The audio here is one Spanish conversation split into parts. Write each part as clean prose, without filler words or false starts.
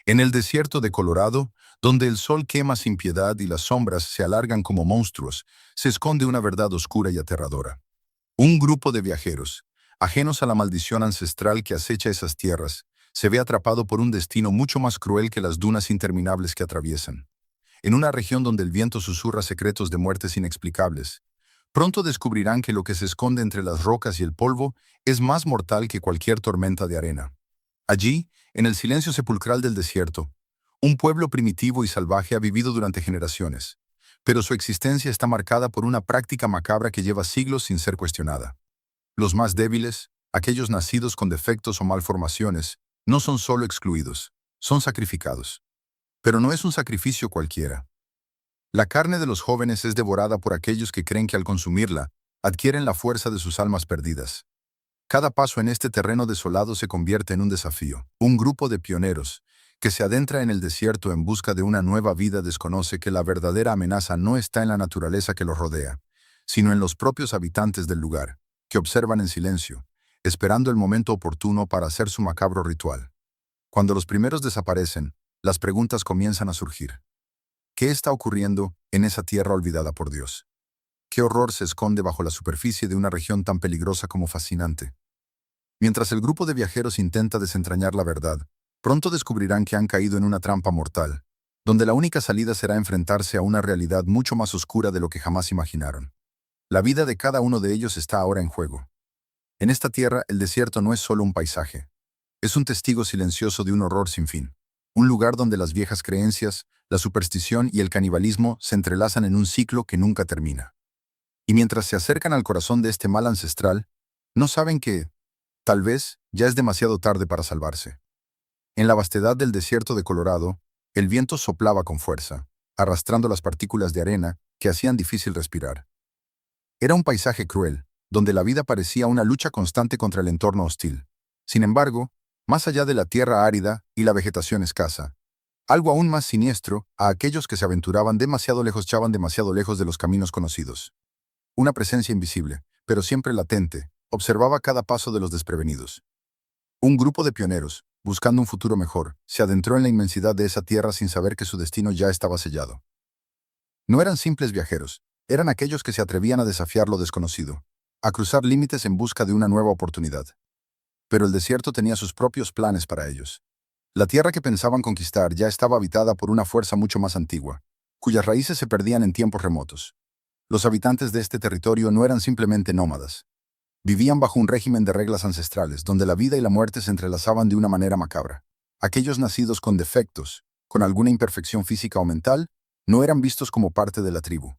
En el desierto de Colorado, donde el sol quema sin piedad y las sombras se alargan como monstruos, se esconde una verdad oscura y aterradora. Un grupo de viajeros, ajenos a la maldición ancestral que acecha esas tierras, se ve atrapado por un destino mucho más cruel que las dunas interminables que atraviesan. En una región donde el viento susurra secretos de muertes inexplicables, pronto descubrirán que lo que se esconde entre las rocas y el polvo es más mortal que cualquier tormenta de arena. Allí, en el silencio sepulcral del desierto, un pueblo primitivo y salvaje ha vivido durante generaciones, pero su existencia está marcada por una práctica macabra que lleva siglos sin ser cuestionada. Los más débiles, aquellos nacidos con defectos o malformaciones, no son solo excluidos, son sacrificados. Pero no es un sacrificio cualquiera. La carne de los jóvenes es devorada por aquellos que creen que al consumirla, adquieren la fuerza de sus almas perdidas. Cada paso en este terreno desolado se convierte en un desafío. Un grupo de pioneros, que se adentra en el desierto en busca de una nueva vida, desconoce que la verdadera amenaza no está en la naturaleza que los rodea, sino en los propios habitantes del lugar, que observan en silencio, esperando el momento oportuno para hacer su macabro ritual. Cuando los primeros desaparecen, las preguntas comienzan a surgir. ¿Qué está ocurriendo en esa tierra olvidada por Dios? ¿Qué horror se esconde bajo la superficie de una región tan peligrosa como fascinante? Mientras el grupo de viajeros intenta desentrañar la verdad, pronto descubrirán que han caído en una trampa mortal, donde la única salida será enfrentarse a una realidad mucho más oscura de lo que jamás imaginaron. La vida de cada uno de ellos está ahora en juego. En esta tierra, el desierto no es solo un paisaje. Es un testigo silencioso de un horror sin fin. Un lugar donde las viejas creencias, la superstición y el canibalismo se entrelazan en un ciclo que nunca termina. Y mientras se acercan al corazón de este mal ancestral, no saben que, tal vez, ya es demasiado tarde para salvarse. En la vastedad del desierto de Colorado, el viento soplaba con fuerza, arrastrando las partículas de arena que hacían difícil respirar. Era un paisaje cruel, donde la vida parecía una lucha constante contra el entorno hostil. Sin embargo, más allá de la tierra árida y la vegetación escasa, algo aún más siniestro, a aquellos que se aventuraban demasiado lejos echaban demasiado lejos de los caminos conocidos. Una presencia invisible, pero siempre latente, observaba cada paso de los desprevenidos. Un grupo de pioneros, buscando un futuro mejor, se adentró en la inmensidad de esa tierra sin saber que su destino ya estaba sellado. No eran simples viajeros, eran aquellos que se atrevían a desafiar lo desconocido, a cruzar límites en busca de una nueva oportunidad. Pero el desierto tenía sus propios planes para ellos. La tierra que pensaban conquistar ya estaba habitada por una fuerza mucho más antigua, cuyas raíces se perdían en tiempos remotos. Los habitantes de este territorio no eran simplemente nómadas. Vivían bajo un régimen de reglas ancestrales, donde la vida y la muerte se entrelazaban de una manera macabra. Aquellos nacidos con defectos, con alguna imperfección física o mental, no eran vistos como parte de la tribu.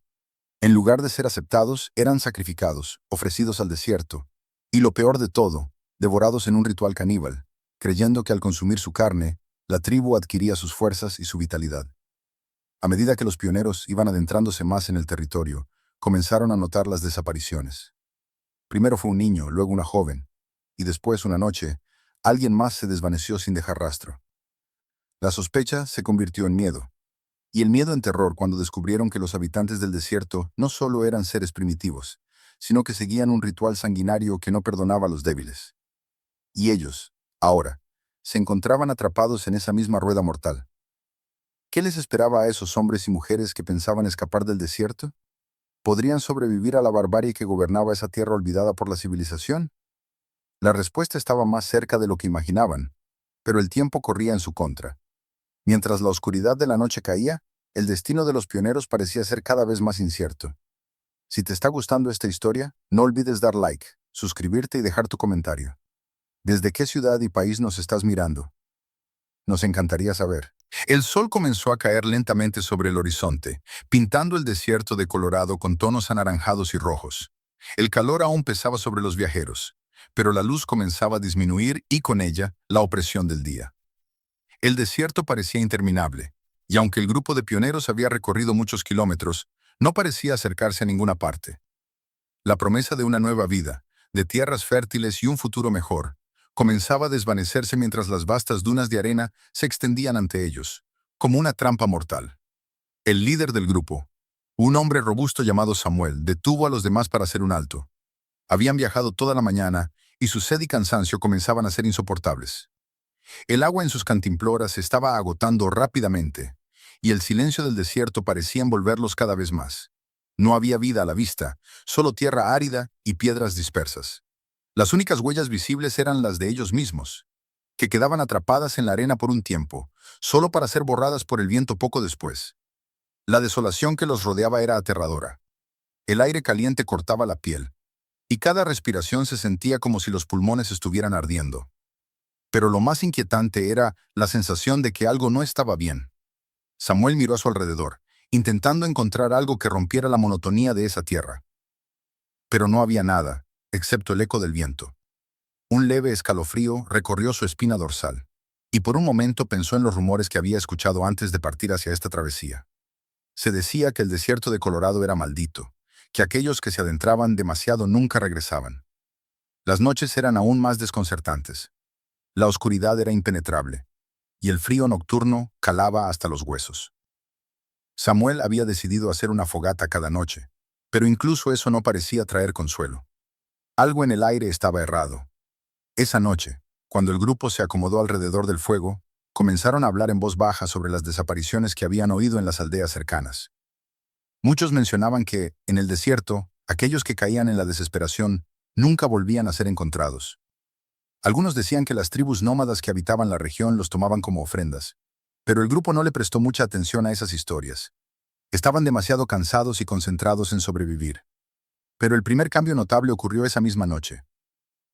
En lugar de ser aceptados, eran sacrificados, ofrecidos al desierto, y lo peor de todo, devorados en un ritual caníbal, creyendo que al consumir su carne, la tribu adquiría sus fuerzas y su vitalidad. A medida que los pioneros iban adentrándose más en el territorio, comenzaron a notar las desapariciones. Primero fue un niño, luego una joven, y después, una noche, alguien más se desvaneció sin dejar rastro. La sospecha se convirtió en miedo, y el miedo en terror cuando descubrieron que los habitantes del desierto no solo eran seres primitivos, sino que seguían un ritual sanguinario que no perdonaba a los débiles. Y ellos, ahora, se encontraban atrapados en esa misma rueda mortal. ¿Qué les esperaba a esos hombres y mujeres que pensaban escapar del desierto? ¿Podrían sobrevivir a la barbarie que gobernaba esa tierra olvidada por la civilización? La respuesta estaba más cerca de lo que imaginaban, pero el tiempo corría en su contra. Mientras la oscuridad de la noche caía, el destino de los pioneros parecía ser cada vez más incierto. Si te está gustando esta historia, no olvides dar like, suscribirte y dejar tu comentario. ¿Desde qué ciudad y país nos estás mirando? Nos encantaría saber. El sol comenzó a caer lentamente sobre el horizonte, pintando el desierto de Colorado con tonos anaranjados y rojos. El calor aún pesaba sobre los viajeros, pero la luz comenzaba a disminuir y con ella la opresión del día. El desierto parecía interminable, y aunque el grupo de pioneros había recorrido muchos kilómetros, no parecía acercarse a ninguna parte. La promesa de una nueva vida, de tierras fértiles y un futuro mejor, comenzaba a desvanecerse mientras las vastas dunas de arena se extendían ante ellos, como una trampa mortal. El líder del grupo, un hombre robusto llamado Samuel, detuvo a los demás para hacer un alto. Habían viajado toda la mañana y su sed y cansancio comenzaban a ser insoportables. El agua en sus cantimploras se estaba agotando rápidamente, y el silencio del desierto parecía envolverlos cada vez más. No había vida a la vista, solo tierra árida y piedras dispersas. Las únicas huellas visibles eran las de ellos mismos, que quedaban atrapadas en la arena por un tiempo, solo para ser borradas por el viento poco después. La desolación que los rodeaba era aterradora. El aire caliente cortaba la piel, y cada respiración se sentía como si los pulmones estuvieran ardiendo. Pero lo más inquietante era la sensación de que algo no estaba bien. Samuel miró a su alrededor, intentando encontrar algo que rompiera la monotonía de esa tierra. Pero no había nada, excepto el eco del viento. Un leve escalofrío recorrió su espina dorsal, y por un momento pensó en los rumores que había escuchado antes de partir hacia esta travesía. Se decía que el desierto de Colorado era maldito, que aquellos que se adentraban demasiado nunca regresaban. Las noches eran aún más desconcertantes. La oscuridad era impenetrable, y el frío nocturno calaba hasta los huesos. Samuel había decidido hacer una fogata cada noche, pero incluso eso no parecía traer consuelo. Algo en el aire estaba errado. Esa noche, cuando el grupo se acomodó alrededor del fuego, comenzaron a hablar en voz baja sobre las desapariciones que habían oído en las aldeas cercanas. Muchos mencionaban que, en el desierto, aquellos que caían en la desesperación nunca volvían a ser encontrados. Algunos decían que las tribus nómadas que habitaban la región los tomaban como ofrendas, pero el grupo no le prestó mucha atención a esas historias. Estaban demasiado cansados y concentrados en sobrevivir. Pero el primer cambio notable ocurrió esa misma noche.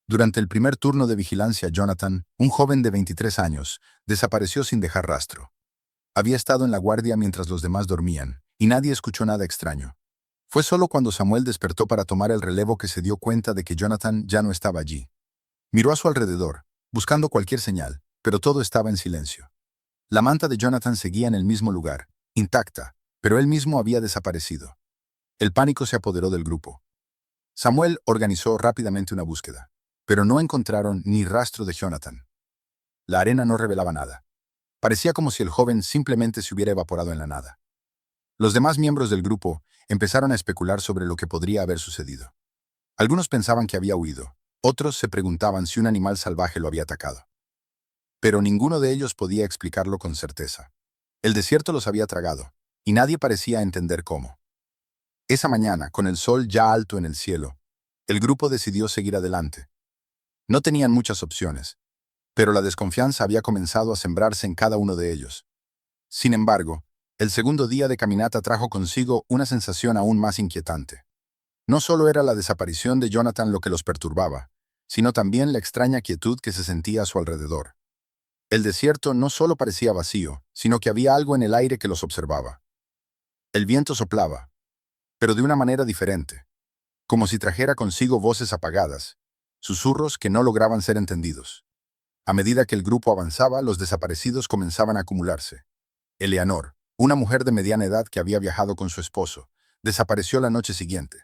Durante el primer turno de vigilancia, Jonathan, un joven de 23 años, desapareció sin dejar rastro. Había estado en la guardia mientras los demás dormían, y nadie escuchó nada extraño. Fue solo cuando Samuel despertó para tomar el relevo que se dio cuenta de que Jonathan ya no estaba allí. Miró a su alrededor, buscando cualquier señal, pero todo estaba en silencio. La manta de Jonathan seguía en el mismo lugar, intacta, pero él mismo había desaparecido. El pánico se apoderó del grupo. Samuel organizó rápidamente una búsqueda, pero no encontraron ni rastro de Jonathan. La arena no revelaba nada. Parecía como si el joven simplemente se hubiera evaporado en la nada. Los demás miembros del grupo empezaron a especular sobre lo que podría haber sucedido. Algunos pensaban que había huido, otros se preguntaban si un animal salvaje lo había atacado. Pero ninguno de ellos podía explicarlo con certeza. El desierto los había tragado, y nadie parecía entender cómo. Esa mañana, con el sol ya alto en el cielo, el grupo decidió seguir adelante. No tenían muchas opciones, pero la desconfianza había comenzado a sembrarse en cada uno de ellos. Sin embargo, el segundo día de caminata trajo consigo una sensación aún más inquietante. No solo era la desaparición de Jonathan lo que los perturbaba, sino también la extraña quietud que se sentía a su alrededor. El desierto no solo parecía vacío, sino que había algo en el aire que los observaba. El viento soplaba, pero de una manera diferente, como si trajera consigo voces apagadas, susurros que no lograban ser entendidos. A medida que el grupo avanzaba, los desaparecidos comenzaban a acumularse. Eleanor, una mujer de mediana edad que había viajado con su esposo, desapareció la noche siguiente.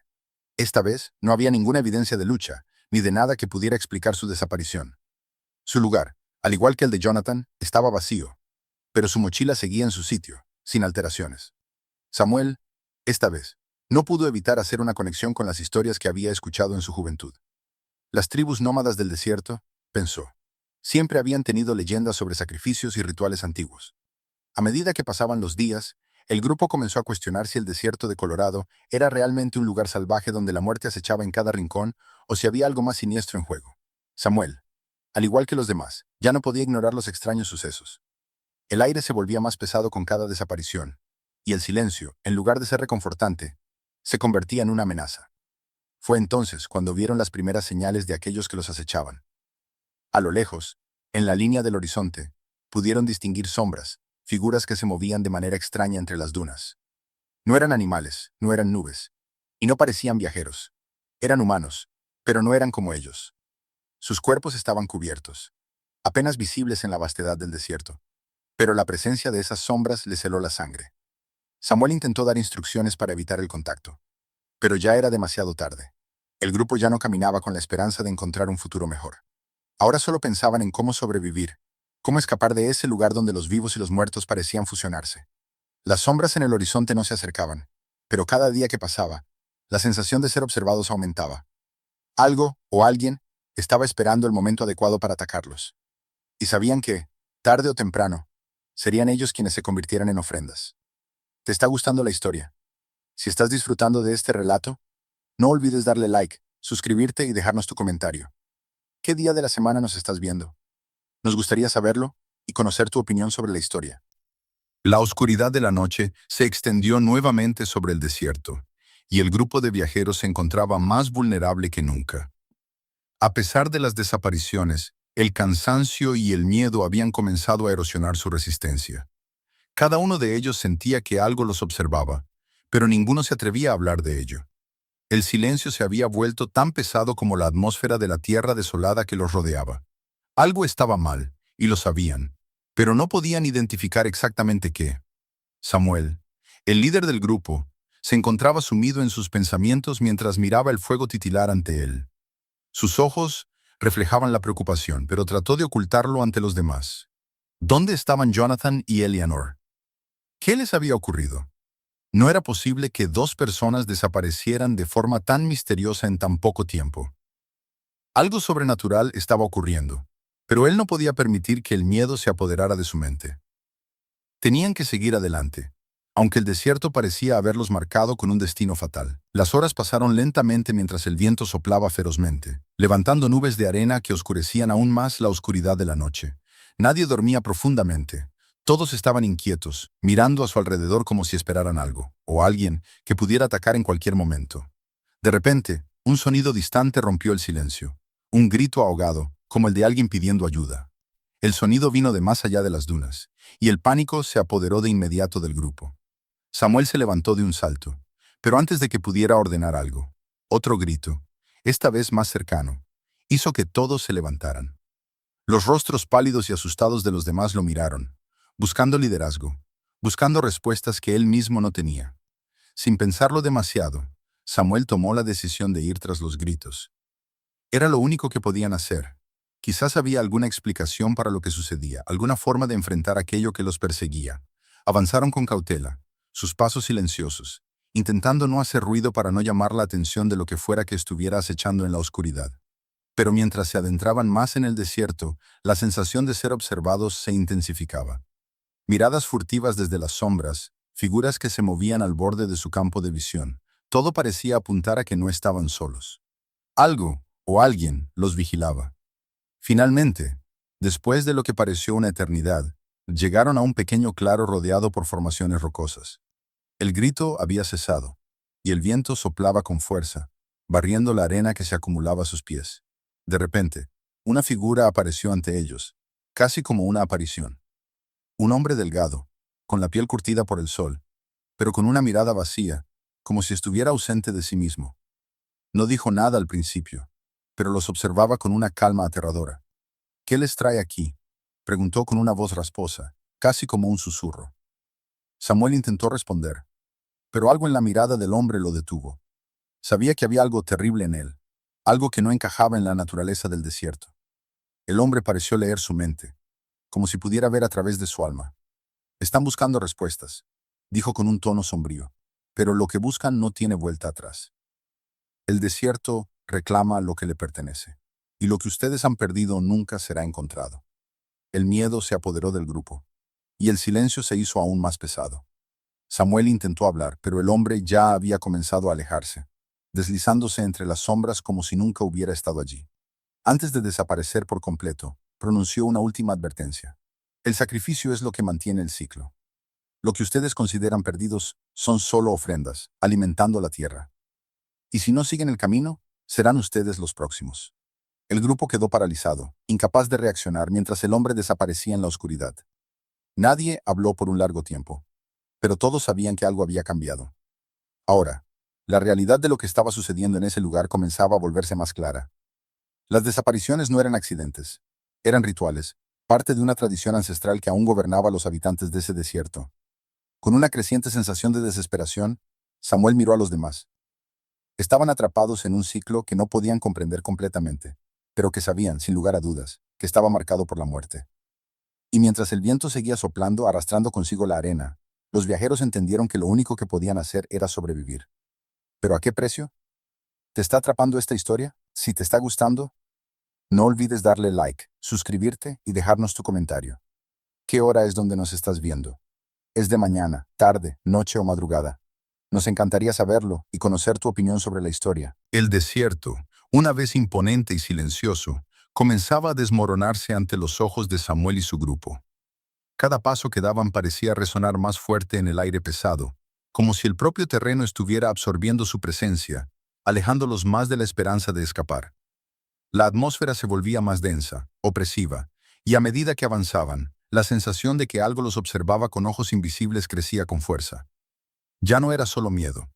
Esta vez no había ninguna evidencia de lucha, ni de nada que pudiera explicar su desaparición. Su lugar, al igual que el de Jonathan, estaba vacío, pero su mochila seguía en su sitio, sin alteraciones. Samuel, esta vez, no pudo evitar hacer una conexión con las historias que había escuchado en su juventud. Las tribus nómadas del desierto, pensó, siempre habían tenido leyendas sobre sacrificios y rituales antiguos. A medida que pasaban los días, el grupo comenzó a cuestionar si el desierto de Colorado era realmente un lugar salvaje donde la muerte acechaba en cada rincón o si había algo más siniestro en juego. Samuel, al igual que los demás, ya no podía ignorar los extraños sucesos. El aire se volvía más pesado con cada desaparición, y el silencio, en lugar de ser reconfortante, se convertía en una amenaza. Fue entonces cuando vieron las primeras señales de aquellos que los acechaban. A lo lejos, en la línea del horizonte, pudieron distinguir sombras, figuras que se movían de manera extraña entre las dunas. No eran animales, no eran nubes, y no parecían viajeros. Eran humanos, pero no eran como ellos. Sus cuerpos estaban cubiertos, apenas visibles en la vastedad del desierto, pero la presencia de esas sombras les heló la sangre. Samuel intentó dar instrucciones para evitar el contacto, pero ya era demasiado tarde. El grupo ya no caminaba con la esperanza de encontrar un futuro mejor. Ahora solo pensaban en cómo sobrevivir, cómo escapar de ese lugar donde los vivos y los muertos parecían fusionarse. Las sombras en el horizonte no se acercaban, pero cada día que pasaba, la sensación de ser observados aumentaba. Algo o alguien estaba esperando el momento adecuado para atacarlos. Y sabían que, tarde o temprano, serían ellos quienes se convirtieran en ofrendas. ¿Te está gustando la historia? Si estás disfrutando de este relato, no olvides darle like, suscribirte y dejarnos tu comentario. ¿Qué día de la semana nos estás viendo? Nos gustaría saberlo y conocer tu opinión sobre la historia. La oscuridad de la noche se extendió nuevamente sobre el desierto, y el grupo de viajeros se encontraba más vulnerable que nunca. A pesar de las desapariciones, el cansancio y el miedo habían comenzado a erosionar su resistencia. Cada uno de ellos sentía que algo los observaba, pero ninguno se atrevía a hablar de ello. El silencio se había vuelto tan pesado como la atmósfera de la tierra desolada que los rodeaba. Algo estaba mal, y lo sabían, pero no podían identificar exactamente qué. Samuel, el líder del grupo, se encontraba sumido en sus pensamientos mientras miraba el fuego titilar ante él. Sus ojos reflejaban la preocupación, pero trató de ocultarlo ante los demás. ¿Dónde estaban Jonathan y Eleanor? ¿Qué les había ocurrido? No era posible que dos personas desaparecieran de forma tan misteriosa en tan poco tiempo. Algo sobrenatural estaba ocurriendo, pero él no podía permitir que el miedo se apoderara de su mente. Tenían que seguir adelante, aunque el desierto parecía haberlos marcado con un destino fatal. Las horas pasaron lentamente mientras el viento soplaba ferozmente, levantando nubes de arena que oscurecían aún más la oscuridad de la noche. Nadie dormía profundamente. Todos estaban inquietos, mirando a su alrededor como si esperaran algo, o alguien que pudiera atacar en cualquier momento. De repente, un sonido distante rompió el silencio. Un grito ahogado, como el de alguien pidiendo ayuda. El sonido vino de más allá de las dunas, y el pánico se apoderó de inmediato del grupo. Samuel se levantó de un salto, pero antes de que pudiera ordenar algo, otro grito, esta vez más cercano, hizo que todos se levantaran. Los rostros pálidos y asustados de los demás lo miraron, buscando liderazgo, buscando respuestas que él mismo no tenía. Sin pensarlo demasiado, Samuel tomó la decisión de ir tras los gritos. Era lo único que podían hacer. Quizás había alguna explicación para lo que sucedía, alguna forma de enfrentar aquello que los perseguía. Avanzaron con cautela, sus pasos silenciosos, intentando no hacer ruido para no llamar la atención de lo que fuera que estuviera acechando en la oscuridad. Pero mientras se adentraban más en el desierto, la sensación de ser observados se intensificaba. Miradas furtivas desde las sombras, figuras que se movían al borde de su campo de visión, todo parecía apuntar a que no estaban solos. Algo, o alguien, los vigilaba. Finalmente, después de lo que pareció una eternidad, llegaron a un pequeño claro rodeado por formaciones rocosas. El grito había cesado, y el viento soplaba con fuerza, barriendo la arena que se acumulaba a sus pies. De repente, una figura apareció ante ellos, casi como una aparición. Un hombre delgado, con la piel curtida por el sol, pero con una mirada vacía, como si estuviera ausente de sí mismo. No dijo nada al principio, pero los observaba con una calma aterradora. ¿Qué les trae aquí?, preguntó con una voz rasposa, casi como un susurro. Samuel intentó responder, pero algo en la mirada del hombre lo detuvo. Sabía que había algo terrible en él, algo que no encajaba en la naturaleza del desierto. El hombre pareció leer su mente, como si pudiera ver a través de su alma. Están buscando respuestas, dijo con un tono sombrío, pero lo que buscan no tiene vuelta atrás. El desierto reclama lo que le pertenece, y lo que ustedes han perdido nunca será encontrado. El miedo se apoderó del grupo, y el silencio se hizo aún más pesado. Samuel intentó hablar, pero el hombre ya había comenzado a alejarse, deslizándose entre las sombras como si nunca hubiera estado allí. Antes de desaparecer por completo, pronunció una última advertencia. El sacrificio es lo que mantiene el ciclo. Lo que ustedes consideran perdidos son solo ofrendas, alimentando la tierra. Y si no siguen el camino, serán ustedes los próximos. El grupo quedó paralizado, incapaz de reaccionar mientras el hombre desaparecía en la oscuridad. Nadie habló por un largo tiempo, pero todos sabían que algo había cambiado. Ahora, la realidad de lo que estaba sucediendo en ese lugar comenzaba a volverse más clara. Las desapariciones no eran accidentes, eran rituales, parte de una tradición ancestral que aún gobernaba a los habitantes de ese desierto. Con una creciente sensación de desesperación, Samuel miró a los demás. Estaban atrapados en un ciclo que no podían comprender completamente, pero que sabían, sin lugar a dudas, que estaba marcado por la muerte. Y mientras el viento seguía soplando, arrastrando consigo la arena, los viajeros entendieron que lo único que podían hacer era sobrevivir. ¿Pero a qué precio? ¿Te está atrapando esta historia? Si te está gustando, No olvides darle like, suscribirte y dejarnos tu comentario. ¿Qué hora es donde nos estás viendo? ¿Es de mañana, tarde, noche o madrugada? Nos encantaría saberlo y conocer tu opinión sobre la historia. El desierto, una vez imponente y silencioso, comenzaba a desmoronarse ante los ojos de Samuel y su grupo. Cada paso que daban parecía resonar más fuerte en el aire pesado, como si el propio terreno estuviera absorbiendo su presencia, alejándolos más de la esperanza de escapar. La atmósfera se volvía más densa, opresiva, y a medida que avanzaban, la sensación de que algo los observaba con ojos invisibles crecía con fuerza. Ya no era solo miedo.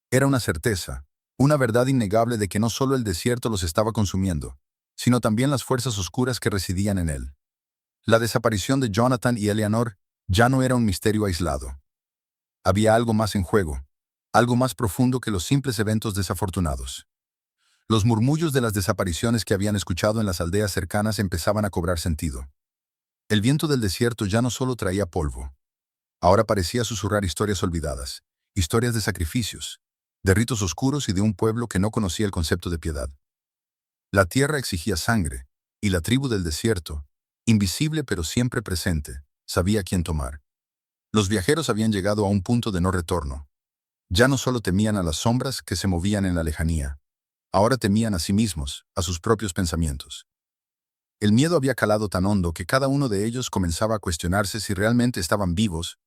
Era una certeza, una verdad innegable de que no solo el desierto los estaba consumiendo, sino también las fuerzas oscuras que residían en él. La desaparición de Jonathan y Eleanor ya no era un misterio aislado. Había algo más en juego, algo más profundo que los simples eventos desafortunados. Los murmullos de las desapariciones que habían escuchado en las aldeas cercanas empezaban a cobrar sentido. El viento del desierto ya no solo traía polvo. Ahora parecía susurrar historias olvidadas, historias de sacrificios, de ritos oscuros y de un pueblo que no conocía el concepto de piedad. La tierra exigía sangre, y la tribu del desierto, invisible pero siempre presente, sabía a quién tomar. Los viajeros habían llegado a un punto de no retorno. Ya no solo temían a las sombras que se movían en la lejanía, ahora temían a sí mismos, a sus propios pensamientos. El miedo había calado tan hondo que cada uno de ellos comenzaba a cuestionarse si realmente estaban vivos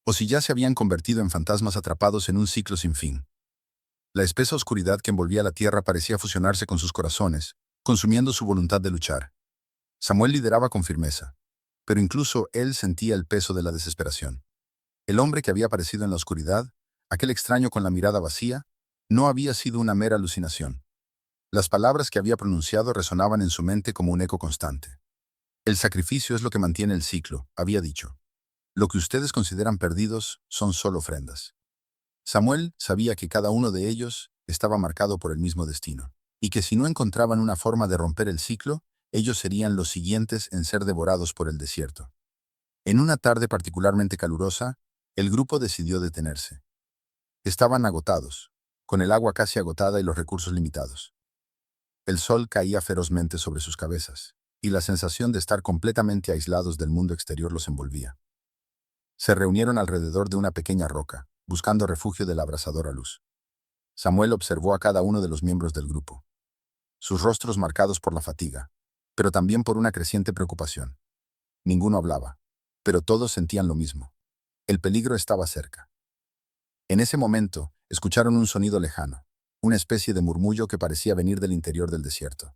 o si ya se habían convertido en fantasmas atrapados en un ciclo sin fin. La espesa oscuridad que envolvía la tierra parecía fusionarse con sus corazones, consumiendo su voluntad de luchar. Samuel lideraba con firmeza, pero incluso él sentía el peso de la desesperación. El hombre que había aparecido en la oscuridad, aquel extraño con la mirada vacía, no había sido una mera alucinación. Las palabras que había pronunciado resonaban en su mente como un eco constante. El sacrificio es lo que mantiene el ciclo, había dicho. Lo que ustedes consideran perdidos son solo ofrendas. Samuel sabía que cada uno de ellos estaba marcado por el mismo destino, y que si no encontraban una forma de romper el ciclo, ellos serían los siguientes en ser devorados por el desierto. En una tarde particularmente calurosa, el grupo decidió detenerse. Estaban agotados, con el agua casi agotada y los recursos limitados. El sol caía ferozmente sobre sus cabezas, y la sensación de estar completamente aislados del mundo exterior los envolvía. Se reunieron alrededor de una pequeña roca, buscando refugio de la abrasadora luz. Samuel observó a cada uno de los miembros del grupo, sus rostros marcados por la fatiga, pero también por una creciente preocupación. Ninguno hablaba, pero todos sentían lo mismo. El peligro estaba cerca. En ese momento, escucharon un sonido lejano, una especie de murmullo que parecía venir del interior del desierto.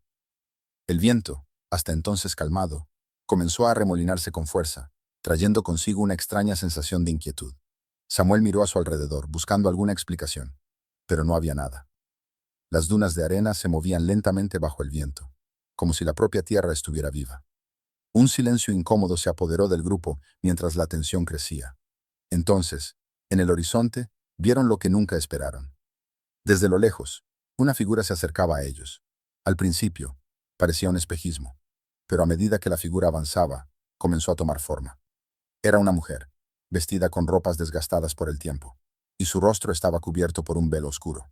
El viento, hasta entonces calmado, comenzó a arremolinarse con fuerza, trayendo consigo una extraña sensación de inquietud. Samuel miró a su alrededor, buscando alguna explicación, pero no había nada. Las dunas de arena se movían lentamente bajo el viento, como si la propia tierra estuviera viva. Un silencio incómodo se apoderó del grupo mientras la tensión crecía. Entonces, en el horizonte, vieron lo que nunca esperaron. Desde lo lejos, una figura se acercaba a ellos. Al principio, parecía un espejismo, pero a medida que la figura avanzaba, comenzó a tomar forma. Era una mujer, vestida con ropas desgastadas por el tiempo, y su rostro estaba cubierto por un velo oscuro.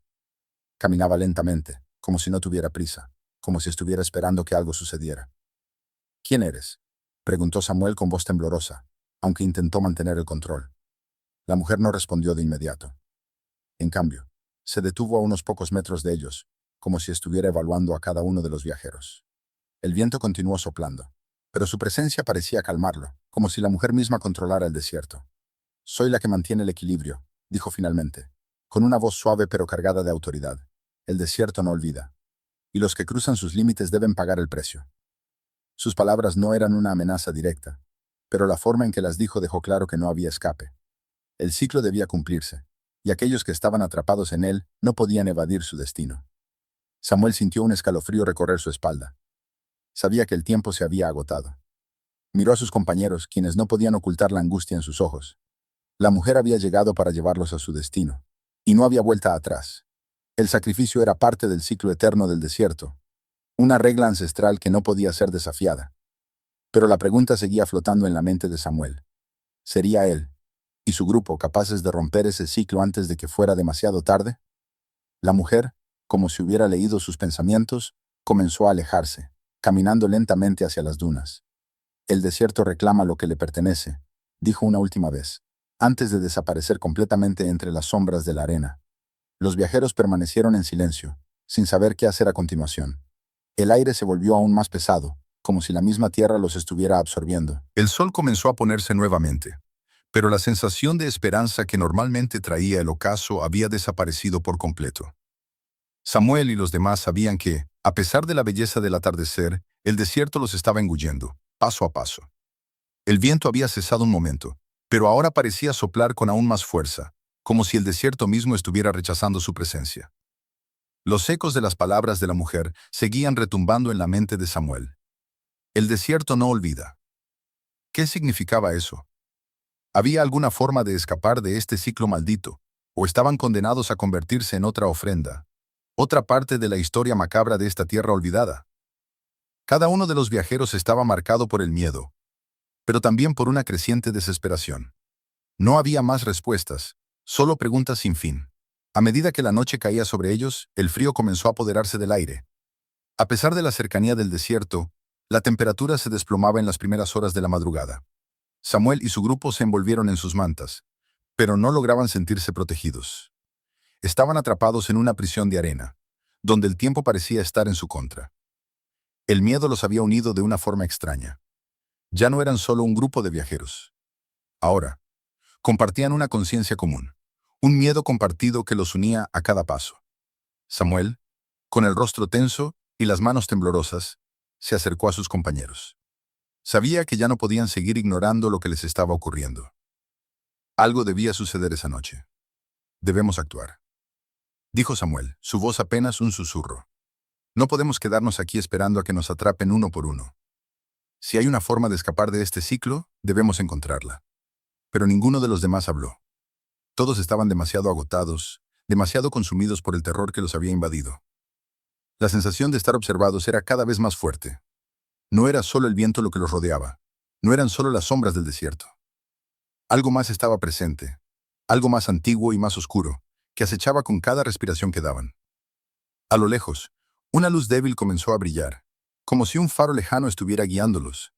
Caminaba lentamente, como si no tuviera prisa, como si estuviera esperando que algo sucediera. ¿Quién eres?, preguntó Samuel con voz temblorosa, aunque intentó mantener el control. La mujer no respondió de inmediato. En cambio, se detuvo a unos pocos metros de ellos, como si estuviera evaluando a cada uno de los viajeros. El viento continuó soplando, pero su presencia parecía calmarlo, como si la mujer misma controlara el desierto. «Soy la que mantiene el equilibrio», dijo finalmente, con una voz suave pero cargada de autoridad. «El desierto no olvida, y los que cruzan sus límites deben pagar el precio». Sus palabras no eran una amenaza directa, pero la forma en que las dijo dejó claro que no había escape. El ciclo debía cumplirse, y aquellos que estaban atrapados en él no podían evadir su destino. Samuel sintió un escalofrío recorrer su espalda. Sabía que el tiempo se había agotado. Miró a sus compañeros, quienes no podían ocultar la angustia en sus ojos. La mujer había llegado para llevarlos a su destino, y no había vuelta atrás. El sacrificio era parte del ciclo eterno del desierto, una regla ancestral que no podía ser desafiada. Pero la pregunta seguía flotando en la mente de Samuel. ¿Sería él y su grupo capaces de romper ese ciclo antes de que fuera demasiado tarde? La mujer, como si hubiera leído sus pensamientos, comenzó a alejarse, caminando lentamente hacia las dunas. El desierto reclama lo que le pertenece, dijo una última vez, antes de desaparecer completamente entre las sombras de la arena. Los viajeros permanecieron en silencio, sin saber qué hacer a continuación. El aire se volvió aún más pesado, como si la misma tierra los estuviera absorbiendo. El sol comenzó a ponerse nuevamente, pero la sensación de esperanza que normalmente traía el ocaso había desaparecido por completo. Samuel y los demás sabían que, a pesar de la belleza del atardecer, el desierto los estaba engullendo, paso a paso. El viento había cesado un momento, pero ahora parecía soplar con aún más fuerza, como si el desierto mismo estuviera rechazando su presencia. Los ecos de las palabras de la mujer seguían retumbando en la mente de Samuel. El desierto no olvida. ¿Qué significaba eso? ¿Había alguna forma de escapar de este ciclo maldito? ¿O estaban condenados a convertirse en otra ofrenda? Otra parte de la historia macabra de esta tierra olvidada. Cada uno de los viajeros estaba marcado por el miedo, pero también por una creciente desesperación. No había más respuestas, solo preguntas sin fin. A medida que la noche caía sobre ellos, el frío comenzó a apoderarse del aire. A pesar de la cercanía del desierto, la temperatura se desplomaba en las primeras horas de la madrugada. Samuel y su grupo se envolvieron en sus mantas, pero no lograban sentirse protegidos. Estaban atrapados en una prisión de arena, donde el tiempo parecía estar en su contra. El miedo los había unido de una forma extraña. Ya no eran solo un grupo de viajeros. Ahora, compartían una conciencia común, un miedo compartido que los unía a cada paso. Samuel, con el rostro tenso y las manos temblorosas, se acercó a sus compañeros. Sabía que ya no podían seguir ignorando lo que les estaba ocurriendo. Algo debía suceder esa noche. Debemos actuar, dijo Samuel, su voz apenas un susurro. No podemos quedarnos aquí esperando a que nos atrapen uno por uno. Si hay una forma de escapar de este ciclo, debemos encontrarla. Pero ninguno de los demás habló. Todos estaban demasiado agotados, demasiado consumidos por el terror que los había invadido. La sensación de estar observados era cada vez más fuerte. No era solo el viento lo que los rodeaba. No eran solo las sombras del desierto. Algo más estaba presente. Algo más antiguo y más oscuro, que acechaba con cada respiración que daban. A lo lejos, una luz débil comenzó a brillar, como si un faro lejano estuviera guiándolos.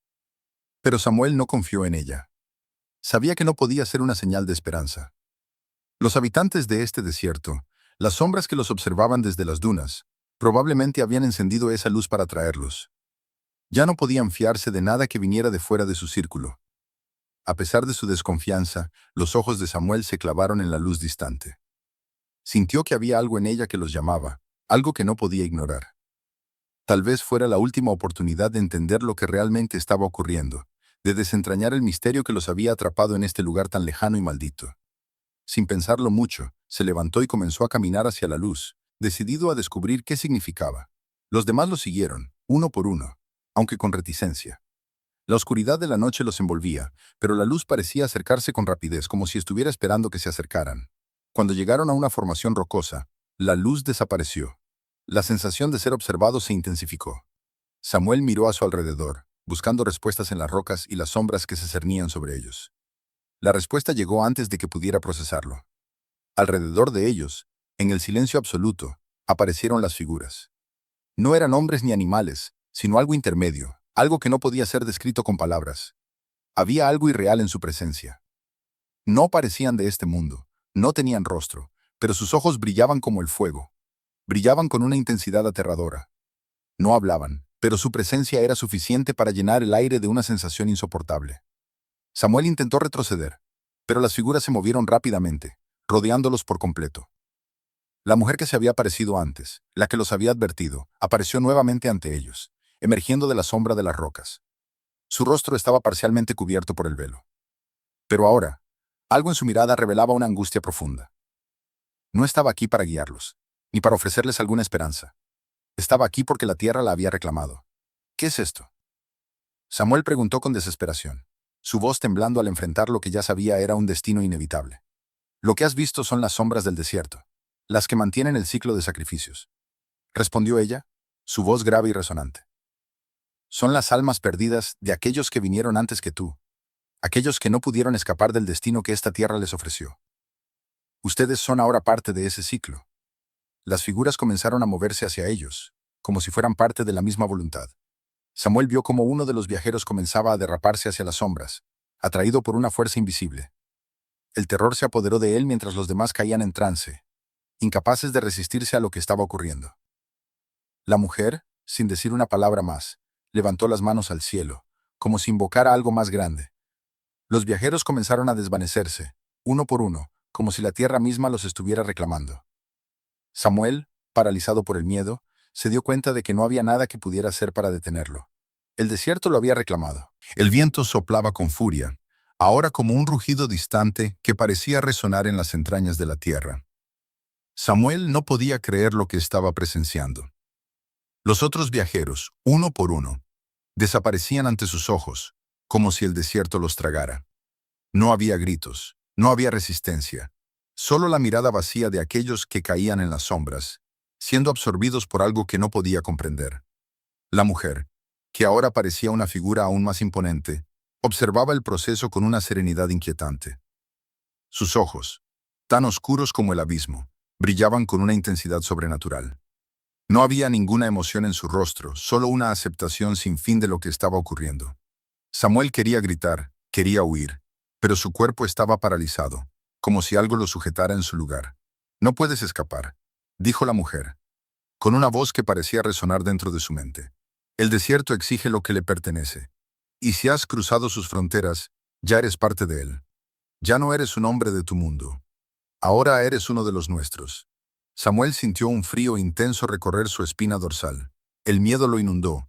Pero Samuel no confió en ella. Sabía que no podía ser una señal de esperanza. Los habitantes de este desierto, las sombras que los observaban desde las dunas, probablemente habían encendido esa luz para atraerlos. Ya no podían fiarse de nada que viniera de fuera de su círculo. A pesar de su desconfianza, los ojos de Samuel se clavaron en la luz distante. Sintió que había algo en ella que los llamaba, algo que no podía ignorar. Tal vez fuera la última oportunidad de entender lo que realmente estaba ocurriendo, de desentrañar el misterio que los había atrapado en este lugar tan lejano y maldito. Sin pensarlo mucho, se levantó y comenzó a caminar hacia la luz, decidido a descubrir qué significaba. Los demás lo siguieron, uno por uno, aunque con reticencia. La oscuridad de la noche los envolvía, pero la luz parecía acercarse con rapidez, como si estuviera esperando que se acercaran. Cuando llegaron a una formación rocosa, la luz desapareció. La sensación de ser observado se intensificó. Samuel miró a su alrededor, buscando respuestas en las rocas y las sombras que se cernían sobre ellos. La respuesta llegó antes de que pudiera procesarlo. Alrededor de ellos, en el silencio absoluto, aparecieron las figuras. No eran hombres ni animales, sino algo intermedio, algo que no podía ser descrito con palabras. Había algo irreal en su presencia. No parecían de este mundo, no tenían rostro, pero sus ojos brillaban como el fuego. Brillaban con una intensidad aterradora. No hablaban, pero su presencia era suficiente para llenar el aire de una sensación insoportable. Samuel intentó retroceder, pero las figuras se movieron rápidamente, rodeándolos por completo. La mujer que se había aparecido antes, la que los había advertido, apareció nuevamente ante ellos, emergiendo de la sombra de las rocas. Su rostro estaba parcialmente cubierto por el velo. Pero ahora, algo en su mirada revelaba una angustia profunda. No estaba aquí para guiarlos, ni para ofrecerles alguna esperanza. Estaba aquí porque la tierra la había reclamado. ¿Qué es esto? Samuel preguntó con desesperación, su voz temblando al enfrentar lo que ya sabía era un destino inevitable. Lo que has visto son las sombras del desierto, las que mantienen el ciclo de sacrificios. Respondió ella, su voz grave y resonante. Son las almas perdidas de aquellos que vinieron antes que tú, aquellos que no pudieron escapar del destino que esta tierra les ofreció. Ustedes son ahora parte de ese ciclo. Las figuras comenzaron a moverse hacia ellos, como si fueran parte de la misma voluntad. Samuel vio cómo uno de los viajeros comenzaba a derraparse hacia las sombras, atraído por una fuerza invisible. El terror se apoderó de él mientras los demás caían en trance, incapaces de resistirse a lo que estaba ocurriendo. La mujer, sin decir una palabra más, levantó las manos al cielo, como si invocara algo más grande. Los viajeros comenzaron a desvanecerse, uno por uno, como si la tierra misma los estuviera reclamando. Samuel, paralizado por el miedo, se dio cuenta de que no había nada que pudiera hacer para detenerlo. El desierto lo había reclamado. El viento soplaba con furia, ahora como un rugido distante que parecía resonar en las entrañas de la tierra. Samuel no podía creer lo que estaba presenciando. Los otros viajeros, uno por uno, desaparecían ante sus ojos, como si el desierto los tragara. No había gritos, no había resistencia, solo la mirada vacía de aquellos que caían en las sombras, siendo absorbidos por algo que no podía comprender. La mujer, que ahora parecía una figura aún más imponente, observaba el proceso con una serenidad inquietante. Sus ojos, tan oscuros como el abismo, brillaban con una intensidad sobrenatural. No había ninguna emoción en su rostro, solo una aceptación sin fin de lo que estaba ocurriendo. Samuel quería gritar, quería huir, pero su cuerpo estaba paralizado, como si algo lo sujetara en su lugar. «No puedes escapar», dijo la mujer, con una voz que parecía resonar dentro de su mente. «El desierto exige lo que le pertenece. Y si has cruzado sus fronteras, ya eres parte de él. Ya no eres un hombre de tu mundo. Ahora eres uno de los nuestros». Samuel sintió un frío intenso recorrer su espina dorsal. El miedo lo inundó,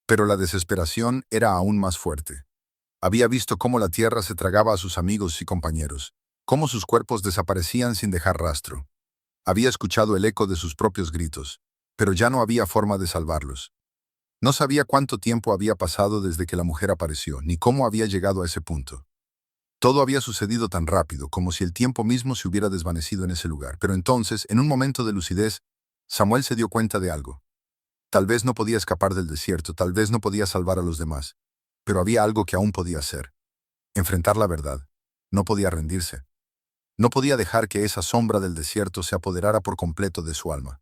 pero la desesperación era aún más fuerte. Había visto cómo la tierra se tragaba a sus amigos y compañeros, cómo sus cuerpos desaparecían sin dejar rastro. Había escuchado el eco de sus propios gritos, pero ya no había forma de salvarlos. No sabía cuánto tiempo había pasado desde que la mujer apareció, ni cómo había llegado a ese punto. Todo había sucedido tan rápido, como si el tiempo mismo se hubiera desvanecido en ese lugar. Pero entonces, en un momento de lucidez, Samuel se dio cuenta de algo. Tal vez no podía escapar del desierto, tal vez no podía salvar a los demás, pero había algo que aún podía hacer. Enfrentar la verdad. No podía rendirse. No podía dejar que esa sombra del desierto se apoderara por completo de su alma.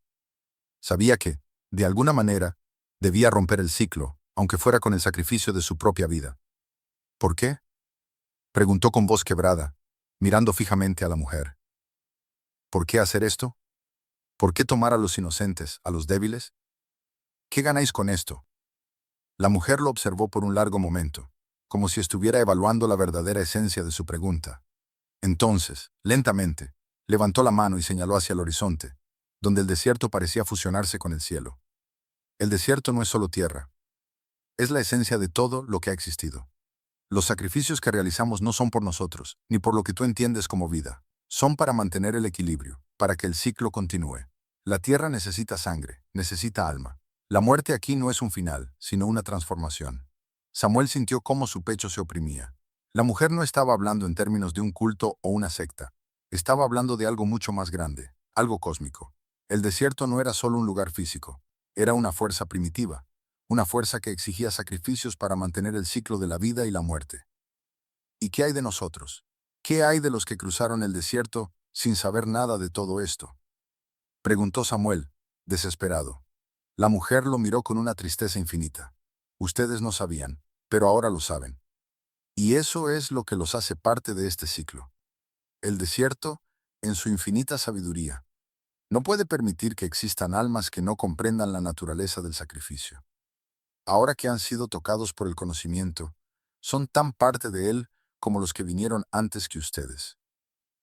Sabía que, de alguna manera, debía romper el ciclo, aunque fuera con el sacrificio de su propia vida. ¿Por qué? Preguntó con voz quebrada, mirando fijamente a la mujer. ¿Por qué hacer esto? ¿Por qué tomar a los inocentes, a los débiles? ¿Qué ganáis con esto? La mujer lo observó por un largo momento, como si estuviera evaluando la verdadera esencia de su pregunta. Entonces, lentamente, levantó la mano y señaló hacia el horizonte, donde el desierto parecía fusionarse con el cielo. El desierto no es solo tierra, es la esencia de todo lo que ha existido. Los sacrificios que realizamos no son por nosotros, ni por lo que tú entiendes como vida. Son para mantener el equilibrio, para que el ciclo continúe. La tierra necesita sangre, necesita alma. La muerte aquí no es un final, sino una transformación. Samuel sintió cómo su pecho se oprimía. La mujer no estaba hablando en términos de un culto o una secta. Estaba hablando de algo mucho más grande, algo cósmico. El desierto no era solo un lugar físico, era una fuerza primitiva, una fuerza que exigía sacrificios para mantener el ciclo de la vida y la muerte. ¿Y qué hay de nosotros? ¿Qué hay de los que cruzaron el desierto sin saber nada de todo esto? Preguntó Samuel, desesperado. La mujer lo miró con una tristeza infinita. Ustedes no sabían, pero ahora lo saben. Y eso es lo que los hace parte de este ciclo. El desierto, en su infinita sabiduría, no puede permitir que existan almas que no comprendan la naturaleza del sacrificio. Ahora que han sido tocados por el conocimiento, son tan parte de él como los que vinieron antes que ustedes.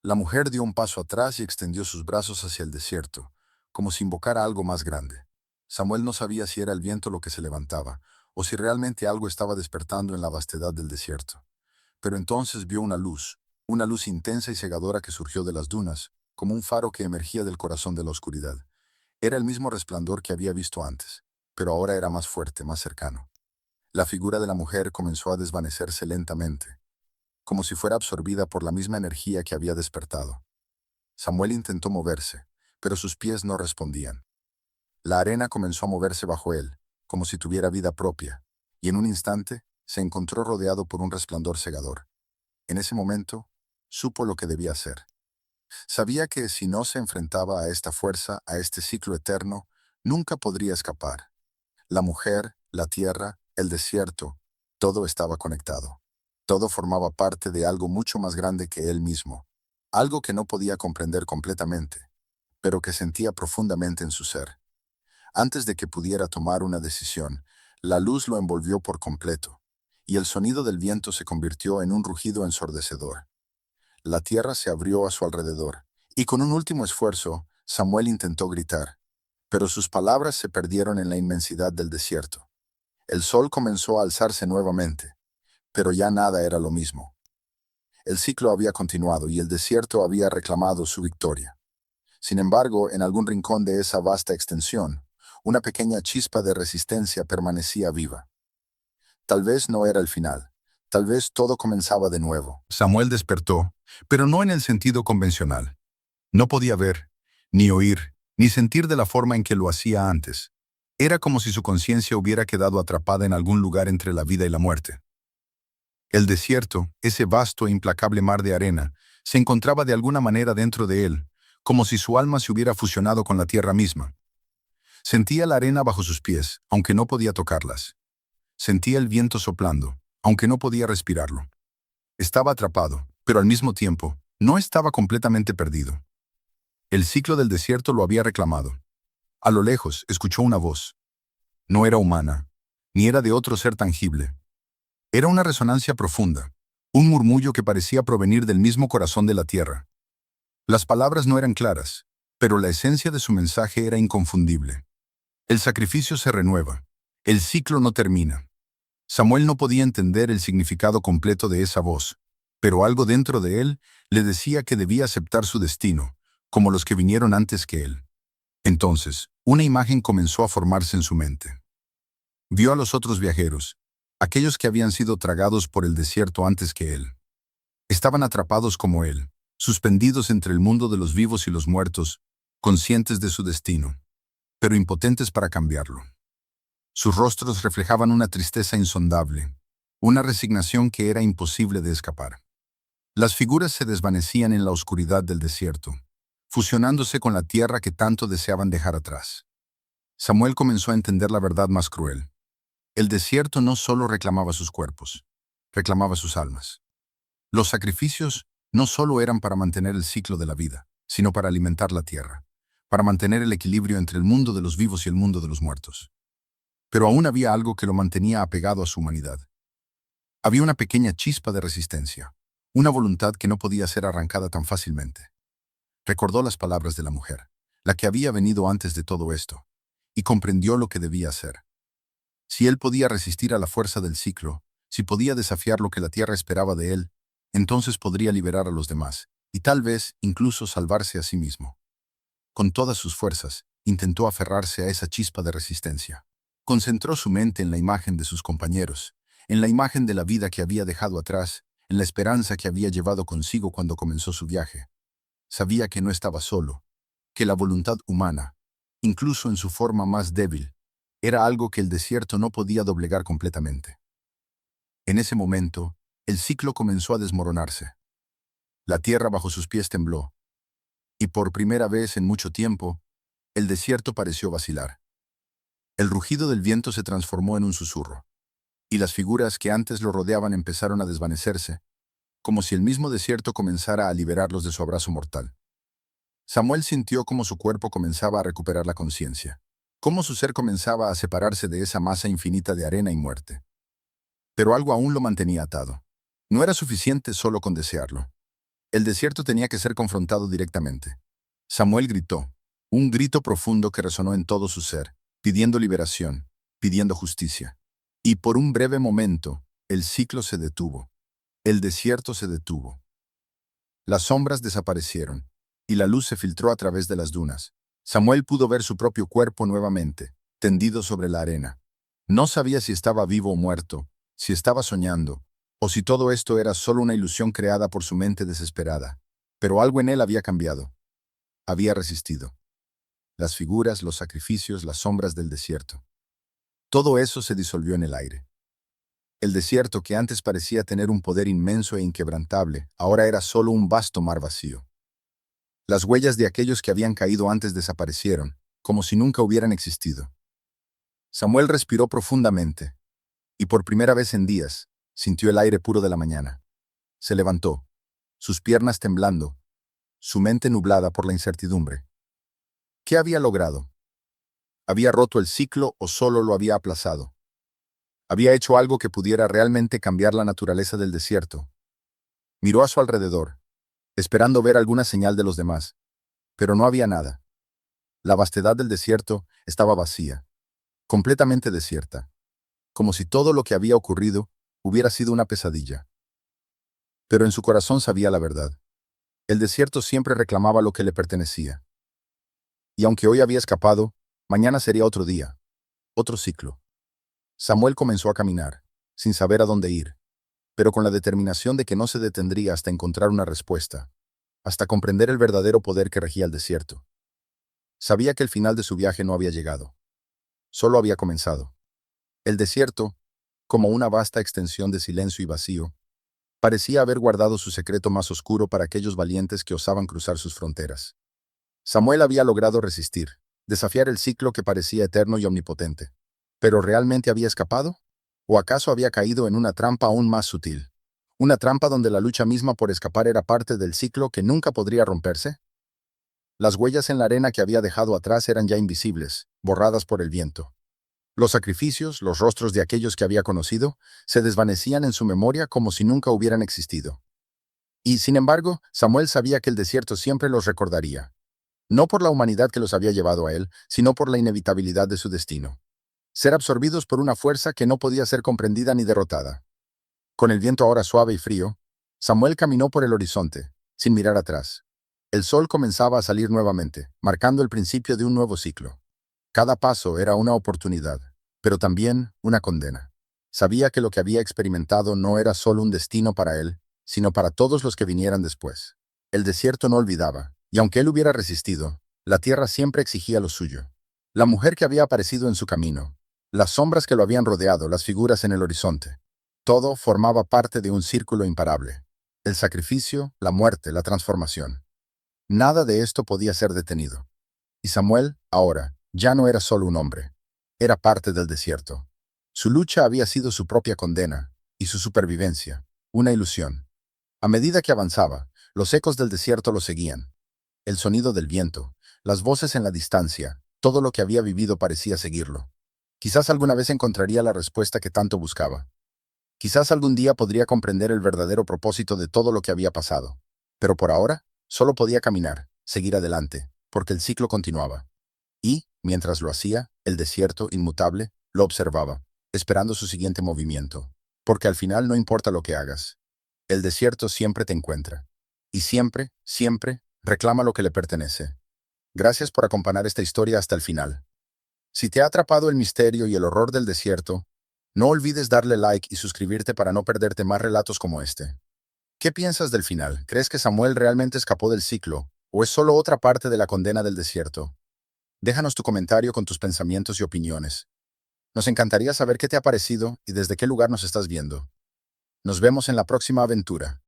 La mujer dio un paso atrás y extendió sus brazos hacia el desierto, como si invocara algo más grande. Samuel no sabía si era el viento lo que se levantaba, o si realmente algo estaba despertando en la vastedad del desierto. Pero entonces vio una luz intensa y cegadora que surgió de las dunas, como un faro que emergía del corazón de la oscuridad. Era el mismo resplandor que había visto antes, pero ahora era más fuerte, más cercano. La figura de la mujer comenzó a desvanecerse lentamente, como si fuera absorbida por la misma energía que había despertado. Samuel intentó moverse, pero sus pies no respondían. La arena comenzó a moverse bajo él, como si tuviera vida propia, y en un instante se encontró rodeado por un resplandor cegador. En ese momento, supo lo que debía hacer. Sabía que si no se enfrentaba a esta fuerza, a este ciclo eterno, nunca podría escapar. La mujer, la tierra, el desierto, todo estaba conectado. Todo formaba parte de algo mucho más grande que él mismo, algo que no podía comprender completamente, pero que sentía profundamente en su ser. Antes de que pudiera tomar una decisión, la luz lo envolvió por completo, y el sonido del viento se convirtió en un rugido ensordecedor. La tierra se abrió a su alrededor, y con un último esfuerzo, Samuel intentó gritar, pero sus palabras se perdieron en la inmensidad del desierto. El sol comenzó a alzarse nuevamente, pero ya nada era lo mismo. El ciclo había continuado y el desierto había reclamado su victoria. Sin embargo, en algún rincón de esa vasta extensión, una pequeña chispa de resistencia permanecía viva. Tal vez no era el final. Tal vez todo comenzaba de nuevo. Samuel despertó, pero no en el sentido convencional. No podía ver, ni oír, ni sentir de la forma en que lo hacía antes. Era como si su conciencia hubiera quedado atrapada en algún lugar entre la vida y la muerte. El desierto, ese vasto e implacable mar de arena, se encontraba de alguna manera dentro de él, como si su alma se hubiera fusionado con la tierra misma. Sentía la arena bajo sus pies, aunque no podía tocarlas. Sentía el viento soplando, aunque no podía respirarlo. Estaba atrapado, pero al mismo tiempo, no estaba completamente perdido. El ciclo del desierto lo había reclamado. A lo lejos, escuchó una voz. No era humana, ni era de otro ser tangible. Era una resonancia profunda, un murmullo que parecía provenir del mismo corazón de la tierra. Las palabras no eran claras, pero la esencia de su mensaje era inconfundible. El sacrificio se renueva. El ciclo no termina. Samuel no podía entender el significado completo de esa voz, pero algo dentro de él le decía que debía aceptar su destino, como los que vinieron antes que él. Entonces, una imagen comenzó a formarse en su mente. Vio a los otros viajeros, aquellos que habían sido tragados por el desierto antes que él. Estaban atrapados como él, suspendidos entre el mundo de los vivos y los muertos, conscientes de su destino, pero impotentes para cambiarlo. Sus rostros reflejaban una tristeza insondable, una resignación que era imposible de escapar. Las figuras se desvanecían en la oscuridad del desierto, fusionándose con la tierra que tanto deseaban dejar atrás. Samuel comenzó a entender la verdad más cruel. El desierto no solo reclamaba sus cuerpos, reclamaba sus almas. Los sacrificios no solo eran para mantener el ciclo de la vida, sino para alimentar la tierra, para mantener el equilibrio entre el mundo de los vivos y el mundo de los muertos. Pero aún había algo que lo mantenía apegado a su humanidad. Había una pequeña chispa de resistencia, una voluntad que no podía ser arrancada tan fácilmente. Recordó las palabras de la mujer, la que había venido antes de todo esto, y comprendió lo que debía hacer. Si él podía resistir a la fuerza del ciclo, si podía desafiar lo que la tierra esperaba de él, entonces podría liberar a los demás, y tal vez incluso salvarse a sí mismo. Con todas sus fuerzas, intentó aferrarse a esa chispa de resistencia. Concentró su mente en la imagen de sus compañeros, en la imagen de la vida que había dejado atrás, en la esperanza que había llevado consigo cuando comenzó su viaje. Sabía que no estaba solo, que la voluntad humana, incluso en su forma más débil, era algo que el desierto no podía doblegar completamente. En ese momento, el ciclo comenzó a desmoronarse. La tierra bajo sus pies tembló, y por primera vez en mucho tiempo, el desierto pareció vacilar. El rugido del viento se transformó en un susurro, y las figuras que antes lo rodeaban empezaron a desvanecerse, como si el mismo desierto comenzara a liberarlos de su abrazo mortal. Samuel sintió cómo su cuerpo comenzaba a recuperar la conciencia, cómo su ser comenzaba a separarse de esa masa infinita de arena y muerte. Pero algo aún lo mantenía atado. No era suficiente solo con desearlo. El desierto tenía que ser confrontado directamente. Samuel gritó, un grito profundo que resonó en todo su ser, pidiendo liberación, pidiendo justicia. Y por un breve momento, el ciclo se detuvo. El desierto se detuvo. Las sombras desaparecieron, y la luz se filtró a través de las dunas. Samuel pudo ver su propio cuerpo nuevamente, tendido sobre la arena. No sabía si estaba vivo o muerto, si estaba soñando, o si todo esto era solo una ilusión creada por su mente desesperada. Pero algo en él había cambiado. Había resistido. Las figuras, los sacrificios, las sombras del desierto. Todo eso se disolvió en el aire. El desierto, que antes parecía tener un poder inmenso e inquebrantable, ahora era solo un vasto mar vacío. Las huellas de aquellos que habían caído antes desaparecieron, como si nunca hubieran existido. Samuel respiró profundamente. Y por primera vez en días, sintió el aire puro de la mañana. Se levantó, sus piernas temblando, su mente nublada por la incertidumbre. ¿Qué había logrado? ¿Había roto el ciclo o solo lo había aplazado? Había hecho algo que pudiera realmente cambiar la naturaleza del desierto. Miró a su alrededor, esperando ver alguna señal de los demás, pero no había nada. La vastedad del desierto estaba vacía, completamente desierta, como si todo lo que había ocurrido hubiera sido una pesadilla. Pero en su corazón sabía la verdad. El desierto siempre reclamaba lo que le pertenecía. Y aunque hoy había escapado, mañana sería otro día, otro ciclo. Samuel comenzó a caminar, sin saber a dónde ir, pero con la determinación de que no se detendría hasta encontrar una respuesta, hasta comprender el verdadero poder que regía el desierto. Sabía que el final de su viaje no había llegado, solo había comenzado. El desierto, como una vasta extensión de silencio y vacío, parecía haber guardado su secreto más oscuro para aquellos valientes que osaban cruzar sus fronteras. Samuel había logrado resistir, desafiar el ciclo que parecía eterno y omnipotente. ¿Pero realmente había escapado? ¿O acaso había caído en una trampa aún más sutil? ¿Una trampa donde la lucha misma por escapar era parte del ciclo que nunca podría romperse? Las huellas en la arena que había dejado atrás eran ya invisibles, borradas por el viento. Los sacrificios, los rostros de aquellos que había conocido, se desvanecían en su memoria como si nunca hubieran existido. Y, sin embargo, Samuel sabía que el desierto siempre los recordaría. No por la humanidad que los había llevado a él, sino por la inevitabilidad de su destino. Ser absorbidos por una fuerza que no podía ser comprendida ni derrotada. Con el viento ahora suave y frío, Samuel caminó por el horizonte, sin mirar atrás. El sol comenzaba a salir nuevamente, marcando el principio de un nuevo ciclo. Cada paso era una oportunidad, pero también una condena. Sabía que lo que había experimentado no era solo un destino para él, sino para todos los que vinieran después. El desierto no olvidaba, y aunque él hubiera resistido, la tierra siempre exigía lo suyo. La mujer que había aparecido en su camino, las sombras que lo habían rodeado, las figuras en el horizonte. Todo formaba parte de un círculo imparable. El sacrificio, la muerte, la transformación. Nada de esto podía ser detenido. Y Samuel, ahora, ya no era solo un hombre. Era parte del desierto. Su lucha había sido su propia condena, y su supervivencia, una ilusión. A medida que avanzaba, los ecos del desierto lo seguían. El sonido del viento, las voces en la distancia, todo lo que había vivido parecía seguirlo. Quizás alguna vez encontraría la respuesta que tanto buscaba. Quizás algún día podría comprender el verdadero propósito de todo lo que había pasado. Pero por ahora, solo podía caminar, seguir adelante, porque el ciclo continuaba. Y, mientras lo hacía, el desierto, inmutable, lo observaba, esperando su siguiente movimiento. Porque al final no importa lo que hagas. El desierto siempre te encuentra. Y siempre, siempre, reclama lo que le pertenece. Gracias por acompañar esta historia hasta el final. Si te ha atrapado el misterio y el horror del desierto, no olvides darle like y suscribirte para no perderte más relatos como este. ¿Qué piensas del final? ¿Crees que Samuel realmente escapó del ciclo? ¿O es solo otra parte de la condena del desierto? Déjanos tu comentario con tus pensamientos y opiniones. Nos encantaría saber qué te ha parecido y desde qué lugar nos estás viendo. Nos vemos en la próxima aventura.